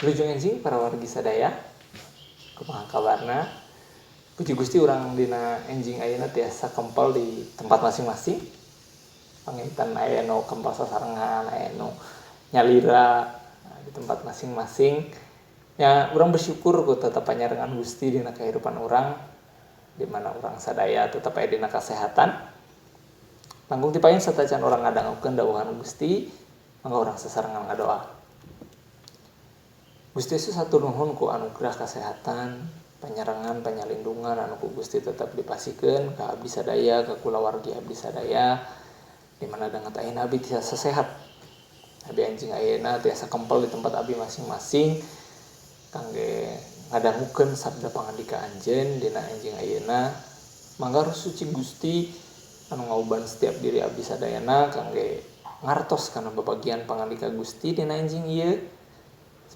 Wilujeng enjing para wargi sadaya, kumaha kabarna? Puji Gusti urang dina enjing ayeuna tiasa kempel di tempat masing-masing. Panginten aya nu kempel sasarengan, aya nu nyalira di tempat masing-masing. Ya, urang bersyukur ku tetep panyarengan Gusti dina kahirupan urang, di mana urang sadaya tetep aya dina kasehatan. Langkung ti paeun satajan urang ngadangukeun dawuhan Gusti, mangga urang sasarengan ngadoa. Gusti Yesus hatur nuhun ku anugerah kasehatan, panyarengan, panyalindungan anu ku Gusti tetap dipasikeun ka abdi sadaya, ka kulawargi abdi sadaya, di mana dangat ayeuna abdi tiasa sehat. Abdi enjing ayeuna tiasa kempel di tempat abdi masing-masing kangge ngadangukeun sabda pangandika anjeun dina enjing ayeuna. Mangga Roh Suci Gusti anu ngauban setiap diri abdi sadayana kangge ngartos kana babagian pangandika Gusti dina enjing ieu.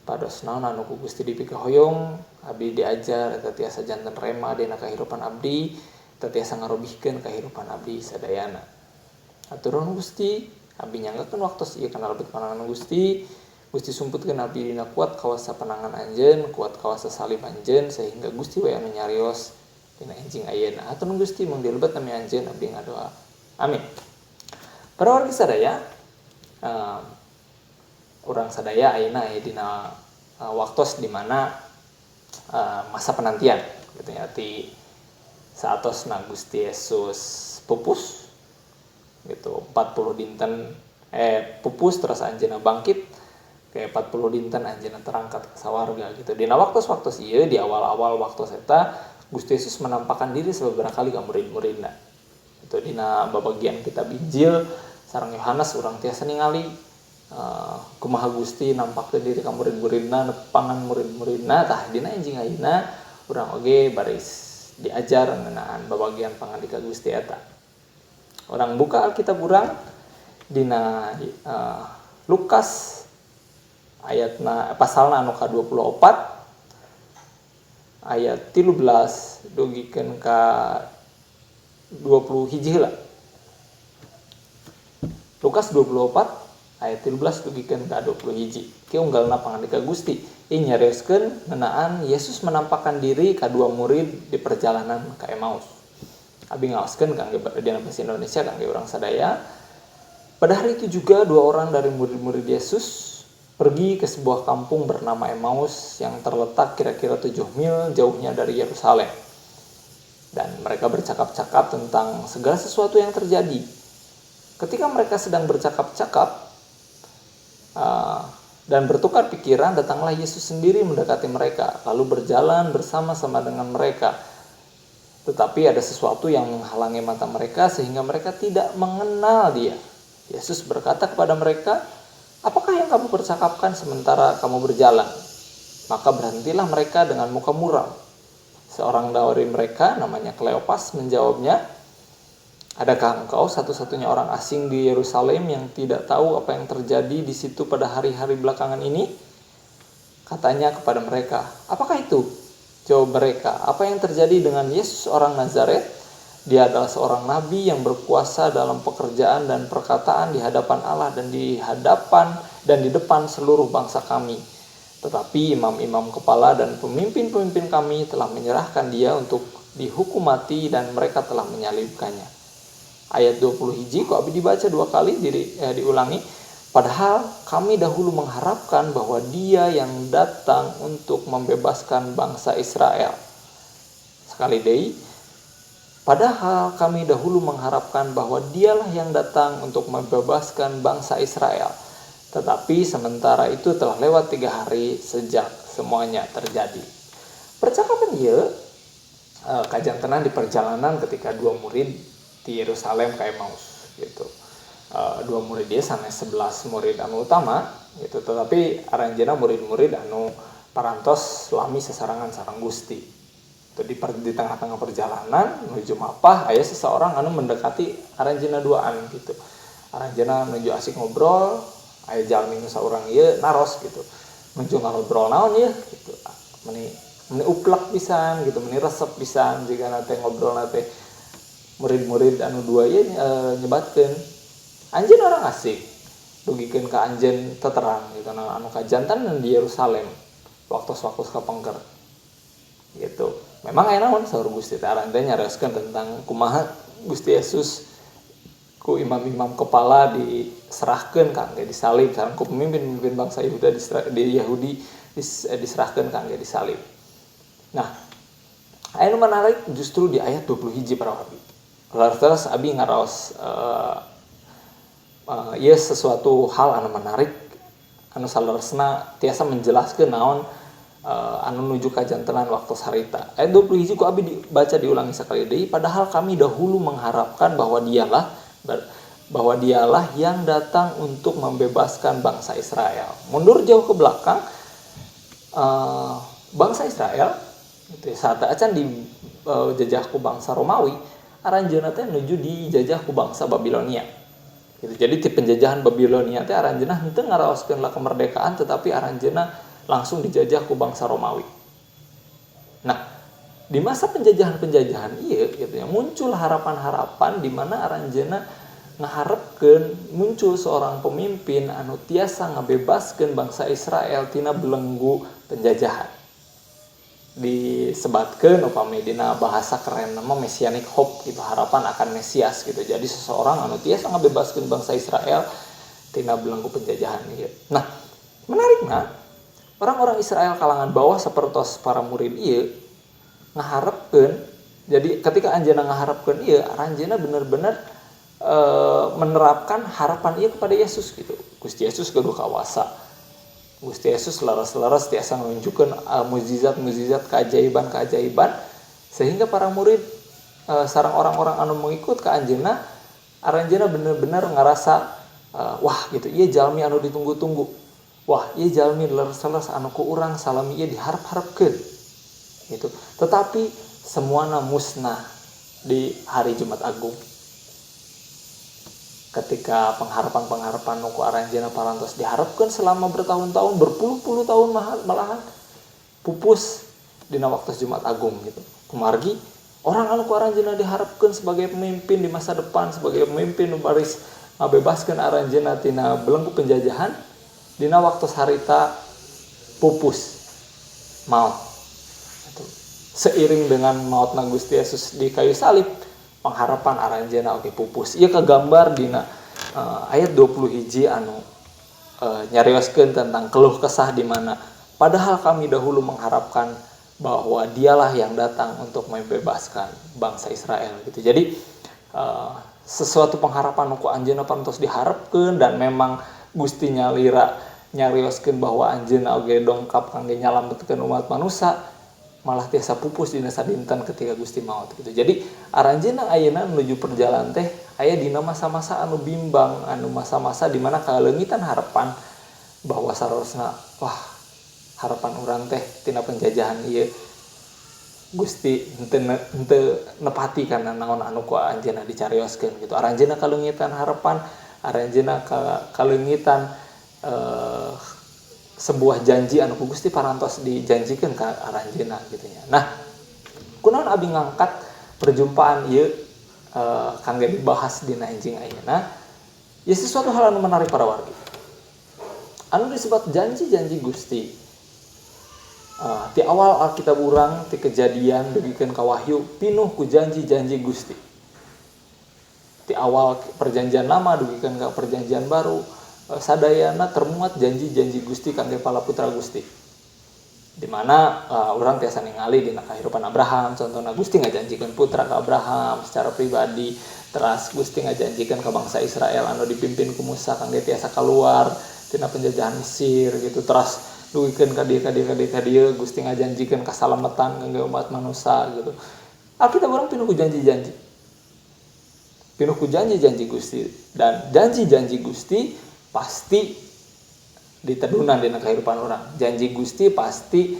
Pados naon anu ku Gusti dipikahoyong abdi diajar eta tiasa janten rema dina kahirupan abdi, eta tiasa ngarobihkeun kahirupan abdi sadayana. Hatur nuhun Gusti, abdi nyanggakeun waktos ieu kana lebet panangan Gusti. Gusti sumputkeun abdi dina kuat kawasa panangan anjeun, kuat kawasa salib anjeun sehingga Gusti we anu nyarios dina enjing ayeuna. Hatur nuhun Gusti mung dilebet nami anjeun abdi ngadoa. Amin. Para wargi sadaya, urang sadaya ayeuna aya dina waktos di mana masa penantian gitu ya, ti saatosna Gusti Yesus pupus gitu 40 dinten pupus terus anjeunna bangkit ke 40 dinten anjeunna terangkat ka sawarga gitu. Dina waktos-waktos ieu di awal-awal waktos eta Gusti Yesus menampakkan diri sababaraha kali ka murid-muridna. Itu dina babagian kitab Injil sareng Yohanes urang tiasa ningali kumaha Gusti nampakkeun diri ka murid-muridna, nepangan murid-muridna. Tah dina enjing ayeuna urang oge baris diajar ngeunaan babagian pangandika Gusti eta. Urang buka Alkitab urang dina Lukas ayatna pasalna anu ka-24 ayat 13 dugikeun ka 21 heula. Lukas 24 ayat 13 dugikeun ka 21. Kieu unggalna pangandika Gusti. Ieu nyarioskeun ngeunaan Yesus menampakkan diri ka dua murid di perjalanan ka Emmaus. Abi ngaoskeun kangge dina basa Indonesia kangge urang sadaya. Pada hari itu juga dua orang dari murid-murid Yesus pergi ke sebuah kampung bernama Emmaus yang terletak kira-kira 7 mil jauhnya dari Yerusalem. Dan mereka bercakap-cakap tentang segala sesuatu yang terjadi. Ketika mereka sedang bercakap-cakap dan bertukar pikiran, datanglah Yesus sendiri mendekati mereka, lalu berjalan bersama-sama dengan mereka. Tetapi ada sesuatu yang menghalangi mata mereka sehingga mereka tidak mengenal Dia. Yesus berkata kepada mereka, "Apakah yang kamu percakapkan sementara kamu berjalan?" Maka berhentilah mereka dengan muka muram. Seorang dari mereka, namanya Kleopas, menjawabnya, "Adakah engkau satu-satunya orang asing di Yerusalem yang tidak tahu apa yang terjadi di situ pada hari-hari belakangan ini?" Katanya kepada mereka, "Apakah itu?" Jawab mereka, "Apa yang terjadi dengan Yesus orang Nazaret? Dia adalah seorang nabi yang berkuasa dalam pekerjaan dan perkataan di hadapan Allah dan di depan seluruh bangsa kami. Tetapi imam-imam kepala dan pemimpin-pemimpin kami telah menyerahkan dia untuk dihukum mati dan mereka telah menyalibkannya." Ayat 20 hiji kok abi dibaca dua kali diulangi. "Padahal kami dahulu mengharapkan bahwa Dia yang datang untuk membebaskan bangsa Israel." Sekali deui. "Padahal kami dahulu mengharapkan bahwa Dialah yang datang untuk membebaskan bangsa Israel. Tetapi sementara itu telah lewat 3 hari sejak semuanya terjadi." Percakapan ieu kajantenan di perjalanan ketika dua murid di Yerusalem ka Emmaus gitu. Dua murid dia sanes 11 murid anu utama gitu, tetapi aranjeunna murid-murid anu parantos lami sasarangan sareng Gusti. Itu di tengah-tengah perjalanan menuju Mapah aya seseorang anu mendekati aranjeunna duaan gitu. Aranjeunna menuju asik ngobrol, aya jalmi nu saurang ieu naros gitu. Menuju ngobrol naon ieu gitu. Meni uplek pisan gitu, meni resep pisan jiga nate ngobrol nate. Murid-murid anu dua ieu nyebatkeun, "Anjeun orang asik, dugikeun ka anjeun teterang gitu anu kajantan di Yerusalem." waktu kapengker gitu. Memang aya naon saur Gusti teh aran teh nyareskeun tentang kumaha Gusti Yesus ku imam-imam kepala diserahkeun kangge disalib sareng ku pemimpin bangsa Yehuda di Yahudi diserahkeun kangge disalib. Nah, aya nu menarik justru di ayat 21 para wargi. Terus abi ngaraos ieu sesuatu hal anu menarik anu saleresna tiasa menjelaskeun naon anu nuju kajantenan waktu sarita. Ayat 21 ku abi dibaca diulangi sekali deui, padahal kami dahulu mengharapkan bahwa dialah yang datang untuk membebaskan bangsa Israel. Mundur jauh ke belakang, bangsa Israel saat acan dijajah ku bangsa Romawi, aranjeunna teh nuju dijajah ku bangsa Babilonia. Gitu. Jadi ti penjajahan Babilonia teh aranjeunna henteu ngaraoskeun kemerdekaan, tetapi aranjeunna langsung dijajah ku bangsa Romawi. Nah, di masa penjajahan ieu gitu ya, muncul harapan-harapan di mana aranjeunna ngaharepkeun muncul seorang pemimpin anu tiasa ngabebaskeun bangsa Israel tina belenggu penjajahan. Disebatkeun upami dina bahasa keren nama messianic hope gitu, harapan akan Mesias gitu. Jadi seseorang anu tiasa ngabebaskeun bangsa Israel tina belenggu penjajahan ieu. Nah, menarikna orang-orang Israel kalangan bawah sapertos para murid ieu ngaharepkeun, jadi ketika anjeunna ngaharepkeun ieu aranjeunna bener-bener menerapkan harapan ieu kepada Yesus gitu. Gusti Yesus gaduh kawasa, Gusti Yesus leres-leres tiasa nunjukkeun mukjizat-mukjizat keajaiban sehingga para murid sareng orang-orang anu mengikut ka anjeunna aranjeunna bener-bener ngarasa wah gitu ieu jalmi anu ditunggu-tunggu, wah ieu jalmi leres-leres anu ku urang salami ieu diharap-harapkeun gitu. Tetapi semuanya musnah di hari Jumat Agung. Ketika pengharapan nu ku aranjeunna parantos diharapkeun selama bertahun-tahun, berpuluh-puluh tahun malahan pupus dina waktu Jumat Agung gitu. Kumargi orang anu ku aranjeunna diharapkeun sebagai pemimpin di masa depan, sebagai pemimpin nu baris ngabebaskeun aranjeunna tina belenggu penjajahan, dina waktu harita pupus maot. Seiring dengan mautna Gusti Yesus di kayu salib, pengharapan aranjeunna oge pupus. Ieu kagambar dina ayat 21 anu nyarioskeun tentang keluh kesah di mana padahal kami dahulu mengharapkan bahwa dialah yang datang untuk membebaskan bangsa Israel gitu. Jadi sesuatu pengharapan ku anjeunna pantos diharapkeun dan memang Gusti nyalira nyarioskeun bahwa anjeunna oge dongkap kangge nyalametkeun umat manusia, malah tiasa pupus dina sadinten ketika Gusti maot gitu. Jadi aranjeunna ayeuna menuju perjalanan teh aya dina masa-masa anu bimbang, anu masa-masa di mana kaleungitan harapan bahwa saresna wah harapan urang teh tina penjajahan ieu Gusti henteu nepati kana naon anu ku anjeunna dicarioskeun gitu. Aranjeunna kaleungitan harapan, aranjeunna kaleungitan sebuah janji anu ku Gusti parantos dijanjikeun ka aranjeunna gitu nya. Nah, kunaon abi ngangkat perjumpaan ieu kangge dibahas dina enjing ayeuna? Ya sesuatu hal anu menarik para wargi. Anu disebut janji-janji Gusti. Ti awal Alkitab urang ti Kejadian dugikeun ka Wahyu pinuh ku janji-janji Gusti. Ti awal perjanjian lama dugikeun ka perjanjian baru sadayana termuat janji-janji Gusti kangge para putra Gusti. Di mana urang tiasa ningali dina kahirupan Abraham, contohna Gusti ngajanjikeun putra ka Abraham secara pribadi, teras Gusti ngajanjikeun ka bangsa Israel anu dipimpin ku Musa kangge tiasa kaluar tina penjajahan Mesir gitu. Teras dugikeun ka dieu Gusti ngajanjikeun kasalametan kangge umat manusia gitu. Alkitab urang pinuh ku janji-janji. Pinuh ku janji-janji Gusti, dan janji-janji Gusti pasti ditedunan dina kahirupan urang. Janji Gusti pasti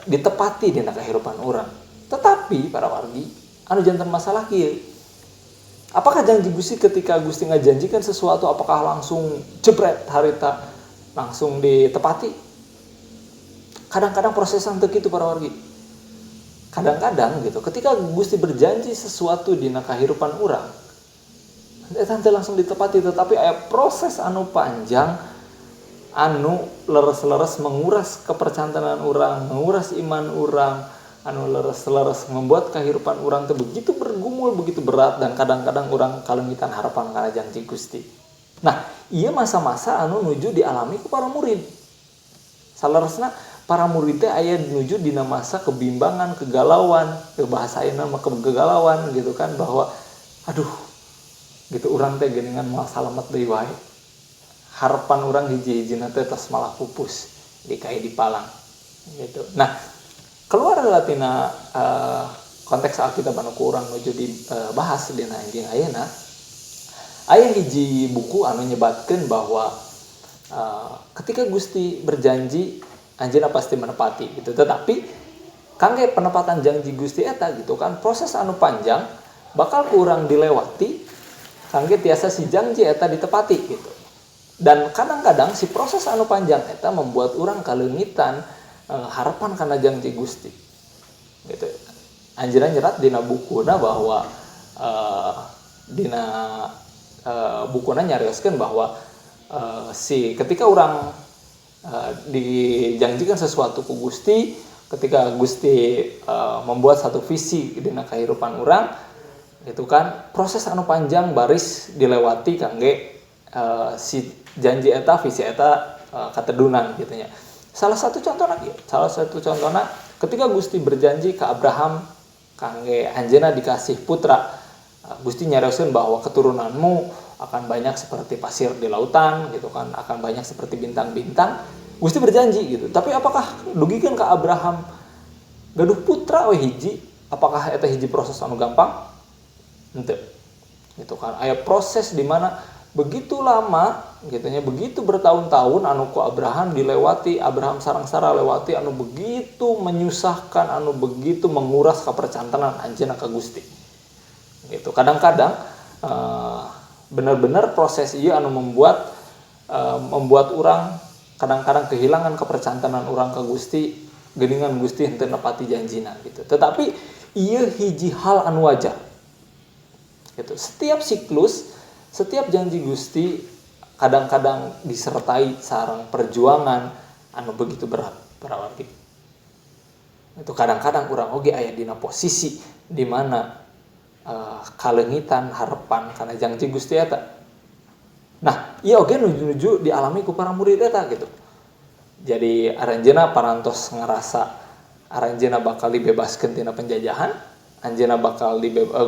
ditepati dina kahirupan urang. Tetapi para wargi, anu janten masalah kieu. Apakah janji Gusti ketika Gusti ngajanjikan sesuatu apakah langsung jebret harita langsung ditepati? Kadang-kadang prosesnya teu kitu para wargi. Kadang-kadang gitu, ketika Gusti berjanji sesuatu dina kahirupan urang, eta teu langsung ditepati, tetapi aya proses anu panjang anu leres-leres menguras kepercantanan orang, menguras iman orang, anu leres-leres membuat kehidupan orang teh begitu bergumul, begitu berat, dan kadang-kadang orang kalengitan harapan kana janji Gusti. Nah, iya masa-masa anu nuju dialami ku para murid. Saleresna para murid teh aya nuju dina masa kebimbangan, kegalauan, bahasa ayeuna mah kegalauan gitu kan, bahwa aduh gitu urang teh geuningan moal salamet deui wae. Harapan orang hiji-hijina teh tos malah pupus dikai dipalang gitu. Nah, keluar tina konteks Alkitab anu urang nuju dibahas dina anjing ayeuna, aya hiji buku anu nyebatkeun bahwa ketika Gusti berjanji anjeunna pasti menepati gitu. Tetapi kangge penepatan janji Gusti eta gitu kan, proses anu panjang bakal kurang dilewati kangge tiasa si janji eta ditepati gitu. Dan kadang-kadang si proses anu panjang eta membuat orang kalengitan harapan karena janji Gusti gitu. Anjeunna nyerat dina bukuna bahwa dina bukuna nyarioskeun bahwa si ketika orang dijanjikan sesuatu ku Gusti, ketika Gusti membuat satu visi dina kehidupan orang gitu kan, proses anu panjang baris dilewati kangge si janji eta, visi eta katedunan gitu nya. Salah satu contohna ketika Gusti berjanji ke Abraham kangge anjeunna dikasih putra, Gusti nyarioskeun bahwa keturunanmu akan banyak seperti pasir di lautan gitu kan, akan banyak seperti bintang-bintang. Gusti berjanji gitu. Tapi apakah dugikeun ka Abraham gaduh putra we hiji? Apakah eta hiji proses anu gampang? Henteu. Gitu kan. Aya proses di mana begitu lama gitu nya, begitu bertahun-tahun anu ku Abraham dilewati, Abraham sareng-sara lewati anu begitu menyusahkan, anu begitu menguras kepercantanan anjeunna ka Gusti. Gitu. Kadang-kadang benar-benar proses ieu anu membuat orang kadang-kadang kehilangan kepercantanan orang ke Gusti, geuningan Gusti henteu nepati janjina gitu. Tetapi ieu hiji hal anu wajar. Gitu. Setiap siklus, setiap janji Gusti kadang-kadang disertai sareng perjuangan anu begitu berat berarti. Itu kadang-kadang urang oge aya dina posisi di mana kalengitan harapan kana janji Gusti eta. Nah, ieu oge nuju-nuju dialami ku para murid eta gitu. Jadi aranjeunna parantos ngarasa aranjeunna bakal dibebaskeun tina penjajahan, anjeunna bakal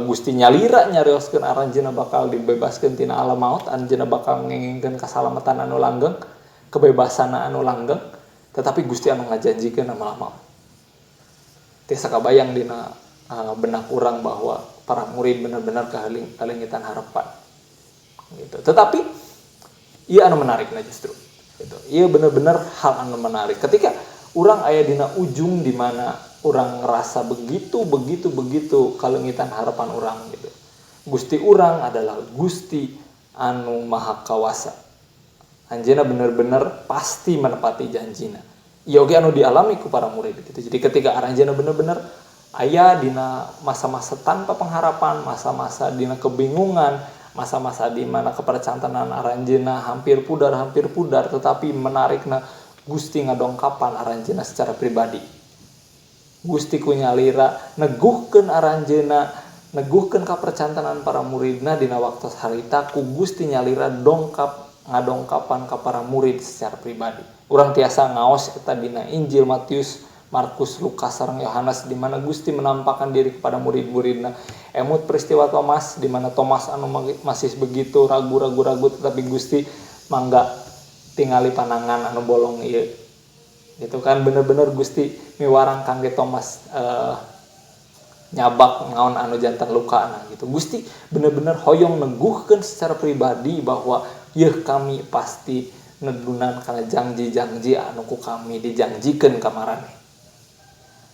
Gusti nyalira nyarioskeun aranjeunna bakal dibebaskeun tina alam maut, anjeunna bakal ngengengkeun kasalamatan anu langgeng, kebebasan anu langgeng, tetapi Gusti anu ngajanjikeun malah maut. Tiasa kabayang dina benak urang bahwa para murid benar-benar kalengitan harapan. Gitu. Tetapi ieu anu menarikna justru. Gitu. Ieu benar-benar hal anu menarik. Ketika urang aya dina ujung di mana urang ngerasa begitu kalengitan harapan urang gitu. Gusti urang adalah Gusti anu maha kawasa. Anjeunna benar-benar pasti menepati janjina. Ieu oge anu dialami ku para murid gitu. Jadi ketika aranjeunna benar-benar aya dina masa-masa tanpa pengharapan, masa-masa dina kebingungan, masa-masa di mana kepercantanan aranjeunna hampir pudar, tetapi menarikna Gusti ngadongkapan aranjeunna secara pribadi. Gusti ku nyalira neguhkeun aranjeunna, neguhkeun kapercantanan para muridna dina waktu harita ku Gusti nyalira ngadongkapan ka para murid secara pribadi. Urang tiasa ngaos eta dina Injil Matius, Markus, Lukas, sareng Yohanes di mana Gusti menampakkan diri kepada murid-muridna. Emut peristiwa Thomas di mana Thomas anu masih begitu ragu tetapi Gusti mangga tingali panangan anu bolong ieu. Gitu kan bener-bener Gusti miwarang kangge Thomas nyabak naon anu janten lukana gitu. Gusti bener-bener hoyong neguhkeun secara pribadi bahwa yeuh kami pasti nedunan kana janji-janji anu ku kami dijanjikeun ka maraneh.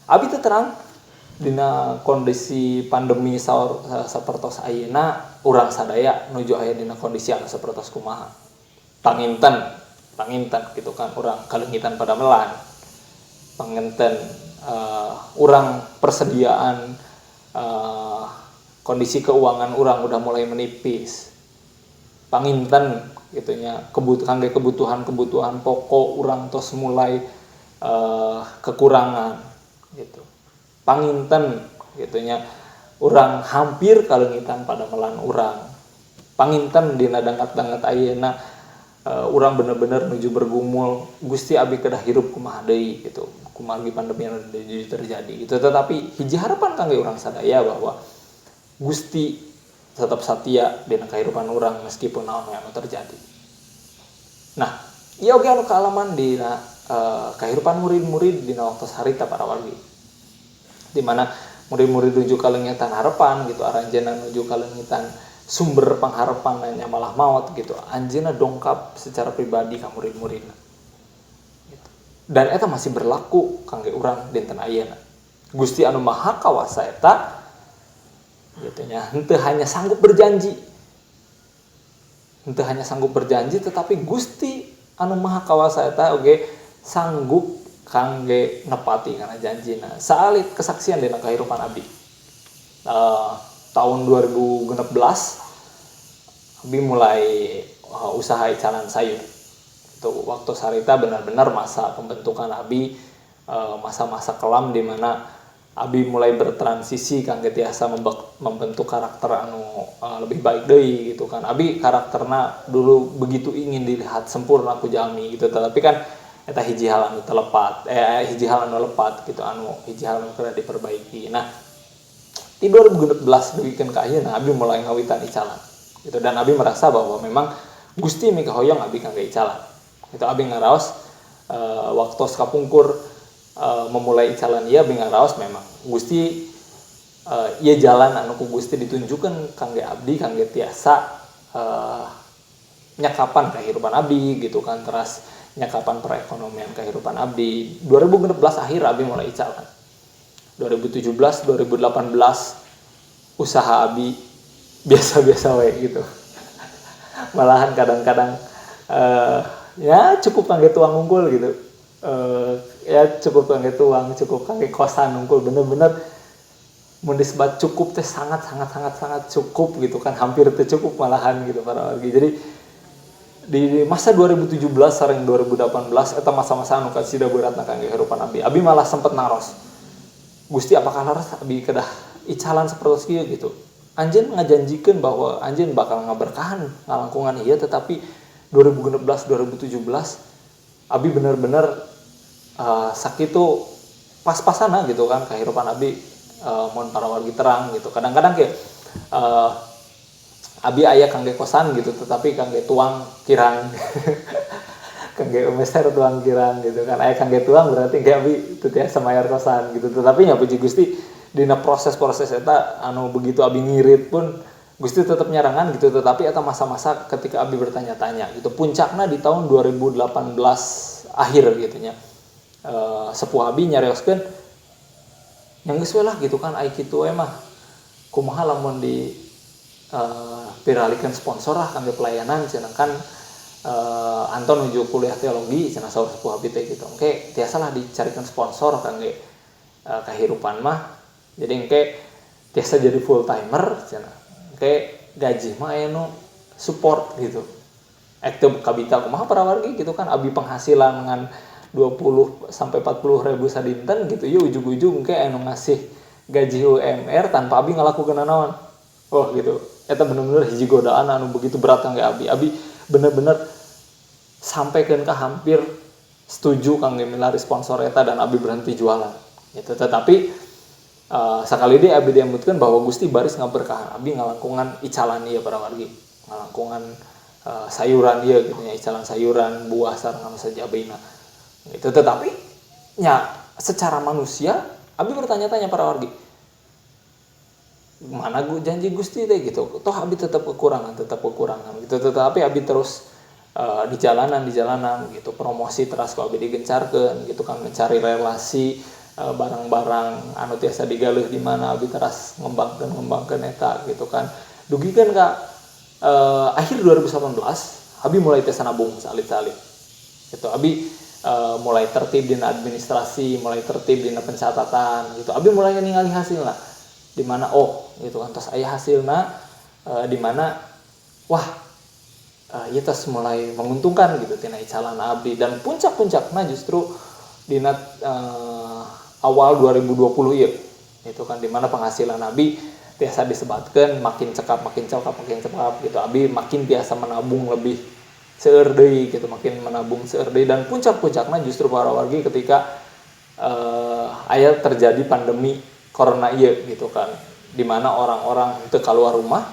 Abi teu terang dina kondisi pandemi sapertos ayeuna urang sadaya nuju aya dina kondisi anu sapertos kumaha. Panginten gitu kan urang kalengitan pada melan. Panginten urang persediaan kondisi keuangan urang udah mulai menipis. Panginten gitunya kebutuhan pokok urang tos mulai kekurangan gitu. Panginten gitunya urang hampir kalengitan pada melan urang. Panginten dina dangat-dangat ayeuna urang bener-bener nuju bergumul Gusti abi kedah hirup kumaha deui gitu. Kumaha pandemi anu terjadi gitu. Tetapi hiji harapan kangge urang sadaya bahwa Gusti tetap satia dina kahirupan urang meskipun naon anu terjadi. Nah, ieu oge anu kaalaman dina kahirupan murid-murid dina waktu harita para wargi. Di mana murid-murid nuju kalengitan harapan gitu, aranjeunna nuju kalengitan sumber pengharapan nya malah maut gitu. Anjeunna dongkap secara pribadi ka murid-muridna. Gitu. Dan eta masih berlaku kangge urang dinten ayeuna. Gusti anu Maha Kawasa eta gitu nya henteu hanya sanggup berjanji. Henteu hanya sanggup berjanji tetapi Gusti anu Maha Kawasa eta oge sanggup kangge nepati kana janjina. Saalit kesaksian dina kahirupan abdi. Tahun 2016 abdi mulai usaha icalan sayur. Itu waktu sarita benar-benar masa pembentukan abdi, masa-masa kelam di mana abdi mulai bertransisi kangge tiasa membentuk karakter anu lebih baik deui gitu kan. Abdi karakterna dulu begitu ingin dilihat sempurna ku jalmi gitu, tapi kan eta hiji hal anu telepat hiji hal anu lepat gitu, anu hiji hal anu kudu diperbaiki. Nah di 2016 deuikeun ka ayeuna abdi mulai ngawitan icalan gitu, dan abdi merasa bahwa memang Gusti mika hoyong abdi kangge icalan gitu. Abdi ngaraos waktu kapungkur memulai icalan ieu abdi ngaraos memang Gusti ieu jalan anu ku Gusti ditunjukkeun kangge abdi kangge tiasa nyakapan kahirupan abdi gitu kan, teras nyakapan perekonomian kehidupan abdi. 2016 akhir abdi mulai icalan. 2017 2018 usaha abdi biasa-biasa we gitu. Malahan kadang-kadang ya cukup kangge tuang unggul gitu. Ya cukup kangge tuang, cukup kangge kosan unggul, bener-bener mun disebut cukup teh sangat cukup gitu kan, hampir teh cukup malahan gitu para wargi. Jadi di masa 2017 sareng 2018 eta masa-masa anu kasida beratna kangge kehidupan abdi. Abdi malah sempet naros, Gusti apakah laras abdi kedah icalan sapertos kieu gitu. Anjeun ngajanjikeun bahwa anjeun bakal ngaberkahan ngalangkungan ieu, tetapi 2016 2017 abdi bener-bener sakitu pas-pasana gitu kan kehidupan abdi mun para wargi terang gitu. Kadang-kadang kayak abi aya kangge kosan gitu, tetapi kangge tuang kirang kangge meser tuang kirang gitu kan. Aya kangge tuang berarti ge abi teu tiasa mayar kosan gitu. Tetapi nya puji Gusti dina proses-proses eta anu begitu abi ngirit pun Gusti tetap nyarangan gitu. Tetapi eta masa-masa ketika abi bertanya-tanya gitu. Puncakna di tahun 2018 akhir gitu nya. Sepuh abi nyarioskeun yang geus we lah gitu kan, ai kitu we mah kumaha lamun di piralikeun sponsor lah kangge pelayanan cenah kan. Anton nuju kuliah teologi cenah saur sepuh abi teh gitu. Engke tiasalah dicarikan sponsor kangge kahirupan mah. Jadi engke tiasa jadi full timer cenah. Engke gaji mah aya nu support gitu. Ekte kabita kumaha para wargi gitu kan, abi penghasilan ngan 20 sampai 40 ribu sadinten gitu. Ieu ujug-ujug engke anu ngasih gaji UMR tanpa abi ngalakukeun naon. Oh gitu. Eta bener-bener hiji godaan anu begitu berat kangge abi. Abi bener-bener sampaikeun ka hampir setuju kangge milari sponsor eta dan abi berhenti jualan. Gitu. Tetapi sakali deui abi diambutkeun bahwa Gusti baris ngaberkahan abi ngalangkungan icalan ieu para wargi. Ngalangkungan sayuran ieu gitu nya, icalan sayuran, buah sareng anu sajabina. Gitu. Tetapi nya secara manusia abi bertanya-tanya para wargi, mana janji Gusti teh gitu. Toh abi tetap kekurangan gitu. Tetapi abi terus di jalanan gitu, promosi teras ku abi digencarkeun gitu kan, mencari relasi barang-barang anu tiasa digaleuh di mana abi teras ngembangkeun eta gitu kan. Dugikeun ka akhir 2018 abi mulai tiasa nabung salit-salit. Gitu. Abi mulai tertib dina administrasi, mulai tertib dina pencatatan gitu. Abi mulai ningali hasilna. Di mana gitu kan tos aya hasilna di mana wah ieu tos mulai menguntungkan gitu tina icalana abdi. Dan puncak-puncakna justru dina awal 2020 ieu. Itu kan dimana penghasilan abdi biasa disebatkan makin cekap gitu. Abi makin biasa menabung lebih seueur deui gitu, makin menabung seueur deui. Dan puncak-puncakna justru para wargi ketika aya terjadi pandemi corona ieu gitu kan, dimana orang-orang teu keluar rumah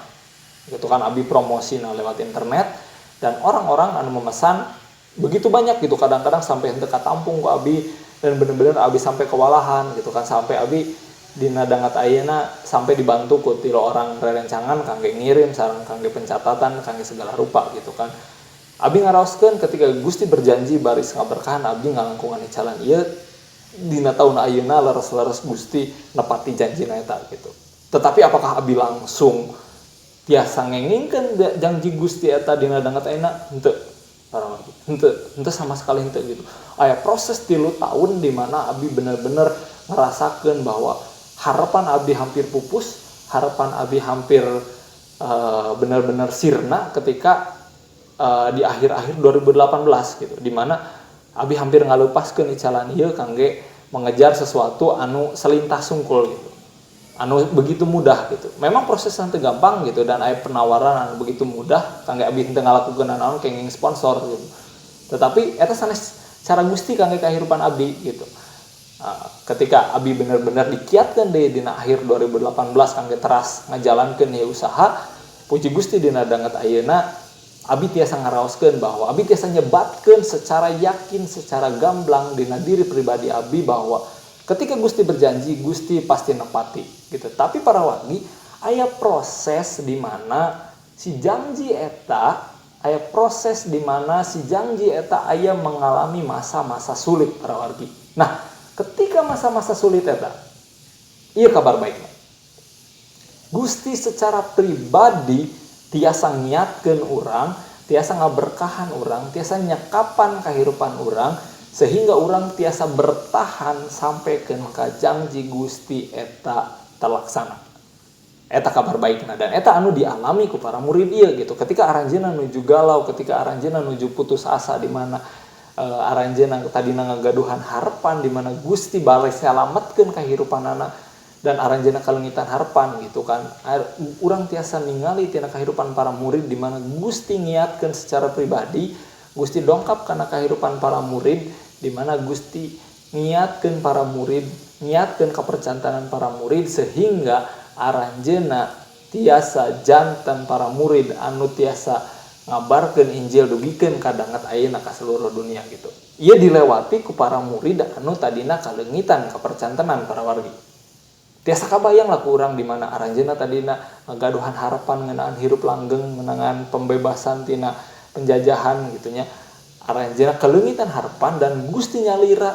gitu kan. Abi promosina lewat internet dan orang-orang anu memesan begitu banyak gitu, kadang-kadang sampai henteu katampung ku abi, dan bener-bener abi sampai kewalahan gitu kan, sampai abi dina dangat ayeuna sampai dibantu ku tilu orang rerencangan kangge ngirim sareng kangge pencatatan kangge segala rupa gitu kan. Abi ngaraoskeun ketika Gusti berjanji baris ngaberkahan abdi ngalangkungan icalan ieu dina taun ayeuna leres-leres Gusti nepati janjina eta gitu. Tetapi apakah abi langsung tiasa ngengingkeun janji Gusti eta dina dangat ayeuna? Henteu. Henteu sama sekali henteu gitu. Aya proses 3 tahun di mana abi bener-bener ngerasakeun bahwa harapan abi hampir pupus, harapan abi hampir benar-benar sirna ketika di akhir-akhir 2018 gitu, di mana abi hampir ngalupaskeun icalan ieu kangge mengejar sesuatu anu selintas sungkul gitu, anu begitu mudah gitu. Memang prosesnya teu gampang gitu, dan aya penawaran anu begitu mudah kangge abi teu ngalakukeun naon kenging sponsor gitu. Tetapi eta sanes cara Gusti kangge kahirupan abdi gitu. Ketika abi bener-bener dikiatkeun deui dina akhir 2018 kangge teras ngajalankeun ieu usaha, puji Gusti dina dangat ayeuna abi tiasa ngaraoskeun bahwa abi tiasa nyebatkeun secara yakin, secara gamblang dina diri pribadi abi bahwa ketika Gusti berjanji, Gusti pasti nepati gitu. Tapi para wargi, aya proses di mana si janji eta, aya proses di mana si janji eta aya mengalami masa-masa sulit para wargi. Nah, ketika masa-masa sulit eta, ieu kabar baikna. Gusti secara pribadi tiasa ngiatkeun urang, tiasa ngaberkahan urang, tiasa nyekapan kahirupan urang, sehingga urang tiasa bertahan sampaikeun ka janji Gusti eta terlaksana. Eta kabar baikna, dan eta anu dialami ku para murid ieu gitu. Ketika aranjeunna nuju galau, ketika aranjeunna nuju putus asa, di mana aranjeunna tadina ngagaduhan harapan, di mana Gusti bales nyalametkeun kahirupanana, dan aranjeunna kalengitan harapan gitu kan. Urang tiasa ningali tina kahirupan para murid di mana Gusti ngiatkeun secara pribadi, Gusti dongkap kana kahirupan para murid, di mana Gusti ngiatkeun para murid, ngiatkeun kapercantanan para murid, sehingga aranjeunna tiasa janten para murid anu tiasa ngabarkeun Injil dugikeun ka dangat ayeuna ka seluruh dunia gitu. Ieu dilewati ku para murid anu tadina kalengitan kapercantanan para wargi. Tiasa kabayang lah ku urang di mana aranjeunna tadina ngagaduhan harapan ngeunaan hirup langgeng, menangan pembebasan tina penjajahan gitu nya. Aranjeunna kalengitan harapan, dan Gusti nyalira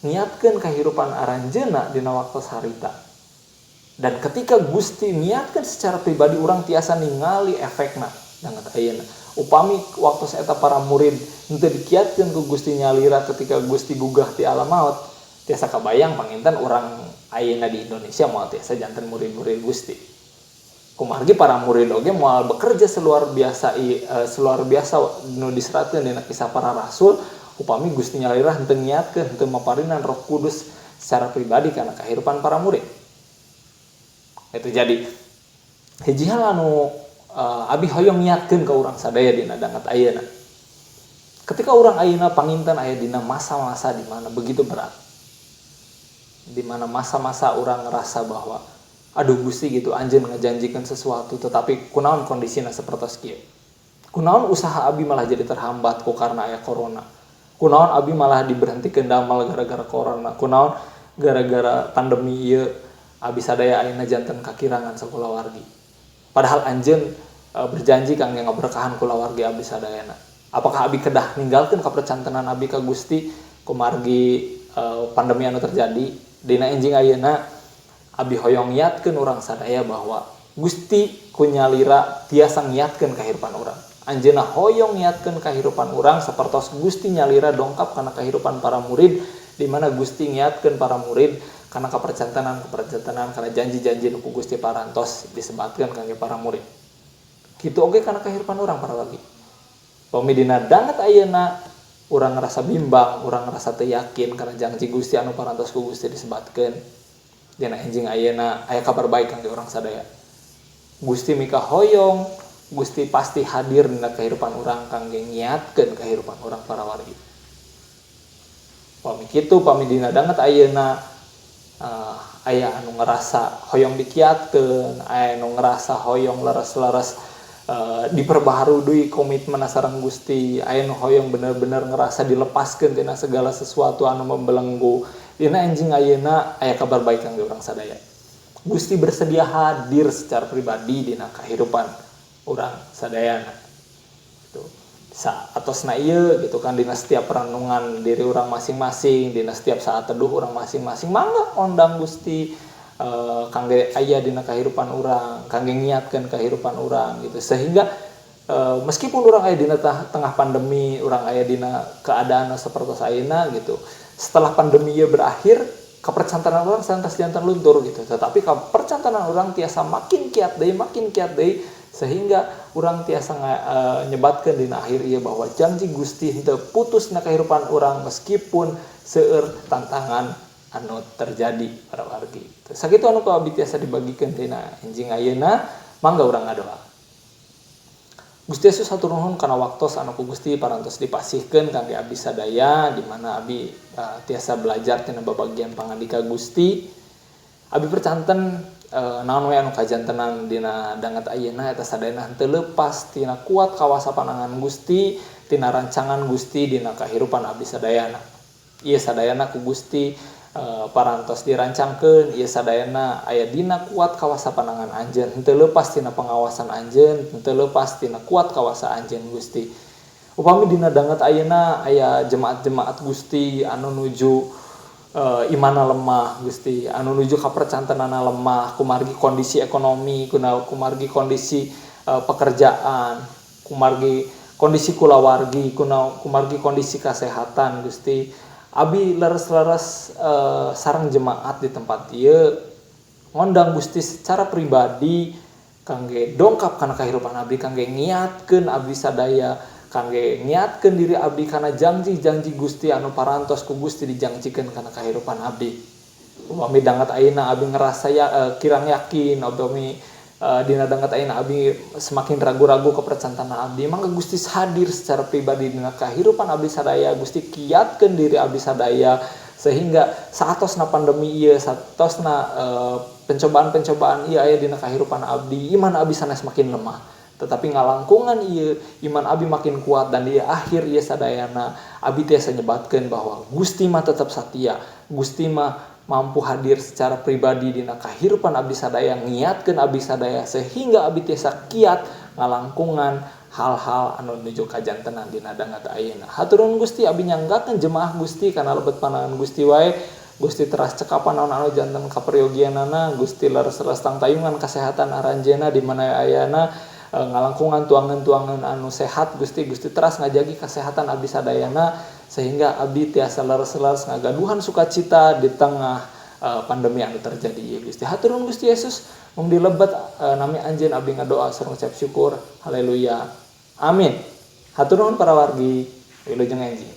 niatkeun kahirupan aranjeunna dina waktos harita. Dan ketika Gusti niatkeun secara pribadi, urang tiasa ningali efekna dangat ayeuna. Upami waktu eta para murid henteu dikiatkeun ku Gusti nyalira ketika Gusti gugah ti alam maut, tiasa kabayang panginten urang ayeuna di Indonesia moal tiasa janten murid-murid Gusti. Kumargi para murid oge moal bekerja seluar biasa nu diseratkeun dina Kisah Para Rasul, upami Gusti nyalira henteu ngiatkeun, henteu maparinan Roh Kudus secara pribadi kana kahirupan para murid. Itu jadi hiji hal anu abi hoyong ngiatkeun ka urang sadaya dina dangat ayeuna. Ketika urang ayeuna panginten aya dina masa-masa di mana begitu berat, di mana masa-masa orang ngerasa bahwa aduh Gusti gitu anjeun ngajanjikeun sesuatu tetapi kunaon kondisina sapertos kieu, kunaon usaha abi malah jadi terhambat ku karena aya corona, kunaon abi malah diberhentikeun damal gara-gara corona, kunaon gara-gara pandemi ieu abi sadaya ayeuna janten kakirangan sakula wargi, padahal anjeun berjanji kangge ngaberkahan kula wargi abi sadayana. Apakah abi kedah ninggalkeun kapercantenan abi ka Gusti kumargi pandemi anu terjadi dina enjing ayeuna? Abi hoyong ngiatkeun urang sadaya bahwa Gusti kunyalira tiasa ngiatkeun kahirupan urang. Anjeunna hoyong ngiatkeun kahirupan urang sapertos Gusti nyalira dongkap kana kahirupan para murid, di mana Gusti ngiatkeun para murid kana kapercantanan kana janji-janji nu ku Gusti parantos disebatkeun kangge para murid. Kitu oge kana kahirupan urang para wargi. Upami dina danget ayeuna urang ngerasa bimbang, urang ngerasa teu yakin karena janji Gusti anu parantos ku Gusti disebatkeun. Dina enjing ayeuna aya kabar baik kangge urang sadaya. Gusti mika hoyong, Gusti pasti hadir dina kehidupan urang kangge ngiatkeun kehidupan urang para wargi. Upami kitu, upami dina danget ayeuna aya anu ngerasa hoyong dikiatkeun, aya anu ngerasa hoyong leres-leres diperbaharui komitmen sareng Gusti, aya nu hoyong bener-bener ngerasa dilepaskeun tina segala sesuatu anu membelenggu. Dina enjing ayeuna aya kabar baik kangge urang sadaya. Gusti bersedia hadir secara pribadi dina kehidupan urang sadayana. Gitu. Atosna ieu gitu kan dina setiap renungan diri urang masing-masing, dina setiap saat teduh urang masing-masing, mangga undang Gusti kangge aya dina kehidupan urang, kangge ngiatkeun kehidupan urang gitu. Sehingga meskipun urang aya dina tengah pandemi, urang aya dina keadaan sapertos ayeuna gitu. Setelah pandemi ieu berakhir, kepercantanan urang santas janten luntur gitu. Tetapi kepercantanan urang tiasa makin kiat deui sehingga urang tiasa nyebatkeun dina akhir ieu bahwa janji Gusti henteu putus na kehidupan urang meskipun seueur tantangan anu terjadi para wargi. Sakitu anu abdi tiasa dibagikeun dina enjing ayeuna, mangga urang ngadoa. Gusti Yesus hatur nuhun kana waktos anu ku Gusti parantos dipasihkeun kangge abdi sadaya, di mana abdi tiasa belajar tina babagian pangandika Gusti. Abdi percanten naon we anu kajantenan dina danget ayeuna eta sadayana henteu leupas tina kuat kawasa panangan Gusti, tina rancangan Gusti dina kahirupan abdi sadayana. Ieu sadayana ku Gusti parantos dirancangkeun, ieu sadayana aya dina kuat kawasa panangan Anjeun, henteu leupas tina pengawasan Anjeun, henteu leupas tina kuat kawasa Anjeun Gusti. Upami dina danget ayeuna aya jemaat-jemaat Gusti anu nuju imana lemah Gusti, anu nuju kapercantenana lemah, kumargi kondisi ekonomi, kumargi kondisi pekerjaan, kumargi kondisi kulawargi, kumargi kondisi kesehatan Gusti. Abi leres-leres sareng jemaat di tempat ieu ngondang Gusti secara pribadi kangge dongkap kana kahirupan abdi, kangge ngiatkeun abdi sadaya, kangge ngiatkeun diri abdi kana janji-janji Gusti anu parantos ku Gusti dijanjikeun kana kahirupan abdi. Upami danget ayeuna abdi ngerasa kirang yakin, upami dina danget ayeuna abdi semakin ragu-ragu kepercantanan abdi, mangga Gusti hadir secara pribadi dina kahirupan abdi sadaya. Gusti kiatkeun diri abdi sadaya sehingga saatosna pandemi ieu, saatosna pencobaan-pencobaan ieu aya dina kahirupan abdi, iman abdi sanes makin lemah. Tetapi ngalangkungan ieu iman abdi makin kuat, dan di akhir ieu sadayana abdi tiasa nyebatkeun bahwa Gusti mah tetap satia, Gusti mah mampu hadir secara pribadi dina kahirupan abdi sadaya, ngiatkeun abdi sadaya sehingga abdi tiasa kiat ngalangkungan hal-hal anu nuju kajantenan dina danget ayeuna. Haturun Gusti abdi nyanggakeun jemaah Gusti kana lebet panangan Gusti wae. Gusti teras cekapan naon anu janten kaperyogianana, Gusti leres-leres tang tayungan kesehatan aranjeuna di mana ayeuna ngalangkungan tuangan-tuangan anu sehat Gusti teras ngajagi kesehatan abdi sadayana sehingga abdi tiasa leres-leres ngagaduhan sukacita di tengah pandemi anu terjadi ieu Gusti. Haturun Gusti Yesus mung dilebet nami Anjeun abdi ngadoa sareng ngucap syukur. Haleluya. Amin. Hatur nuhun para wargi, wilujeng enjing.